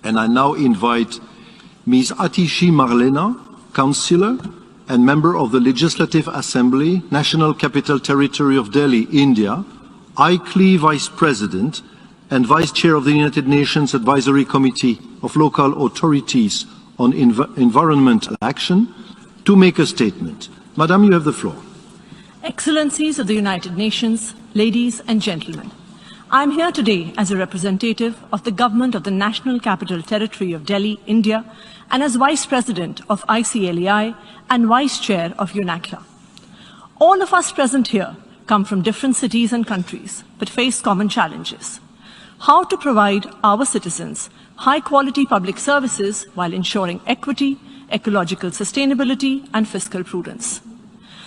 And I now invite Ms. Atishi Marlena, Councillor and Member of the Legislative Assembly, National Capital Territory of Delhi, India, ICLEI Vice President and Vice Chair of the United Nations Advisory Committee of Local Authorities on Environmental Action, to make a statement. Madam, you have the floor. Excellencies of the United Nations, ladies and gentlemen, I am here today as a representative of the Government of the National Capital Territory of Delhi, India, and as Vice President of ICLEI and Vice Chair of UNACLA. All of us present here come from different cities and countries, but face common challenges. How to provide our citizens high-quality public services while ensuring equity, ecological sustainability, and fiscal prudence.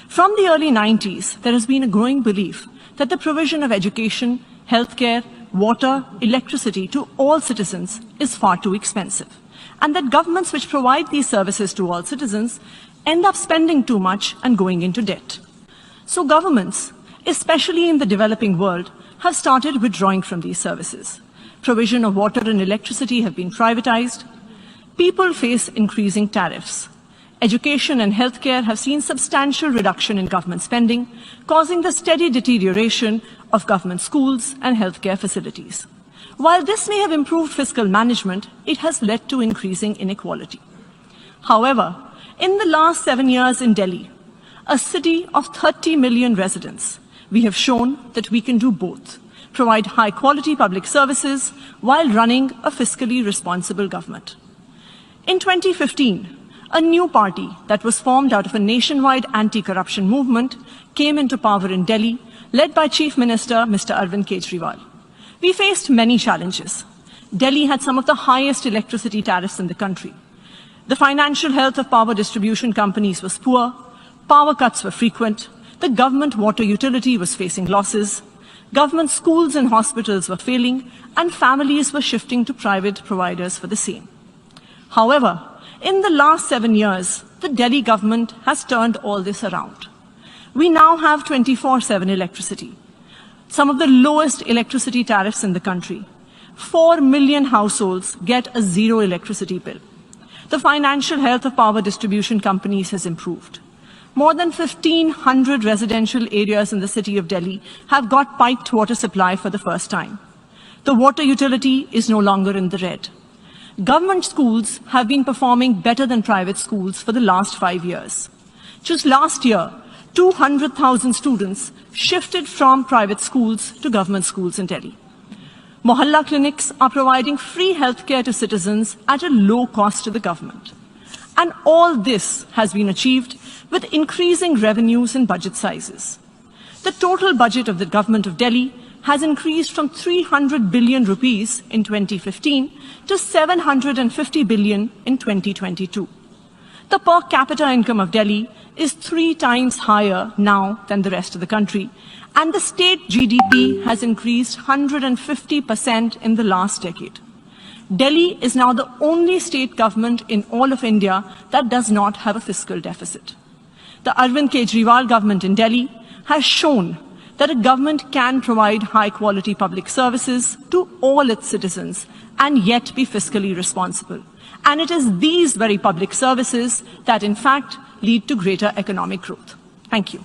From the early 90s, there has been a growing belief that the provision of education, healthcare, water, electricity to all citizens is far too expensive, and that governments which provide these services to all citizens end up spending too much and going into debt. So governments, especially in the developing world, have started withdrawing from these services. Provision of water and electricity have been privatized. People face increasing tariffs. Education and healthcare have seen substantial reduction in government spending, causing the steady deterioration of government schools and healthcare facilities. While this may have improved fiscal management, it has led to increasing inequality. However, in the last 7 years in Delhi, a city of 30 million residents, we have shown that we can do both, provide high-quality public services while running a fiscally responsible government. In 2015, a new party that was formed out of a nationwide anti-corruption movement came into power in Delhi, led by Chief Minister Mr. Arvind Kejriwal. We faced many challenges. Delhi had some of the highest electricity tariffs in the country. The financial health of power distribution companies was poor, power cuts were frequent, the government water utility was facing losses, government schools and hospitals were failing, and families were shifting to private providers for the same. However, in the last 7 years, the Delhi government has turned all this around. We now have 24/7 electricity, some of the lowest electricity tariffs in the country. 4 million households get a zero electricity bill. The financial health of power distribution companies has improved. More than 1,500 residential areas in the city of Delhi have got piped water supply for the first time. The water utility is no longer in the red. Government schools have been performing better than private schools for the last 5 years. Just last year, 200,000 students shifted from private schools to government schools in Delhi. Mohalla clinics are providing free healthcare to citizens at a low cost to the government. And all this has been achieved with increasing revenues and budget sizes. The total budget of the government of Delhi has increased from 300 billion rupees in 2015 to 750 billion in 2022. The per capita income of Delhi is 3 times higher now than the rest of the country, and the state GDP has increased 150% in the last decade. Delhi is now the only state government in all of India that does not have a fiscal deficit. The Arvind Kejriwal government in Delhi has shown that a government can provide high-quality public services to all its citizens and yet be fiscally responsible. And it is these very public services that, in fact, lead to greater economic growth. Thank you.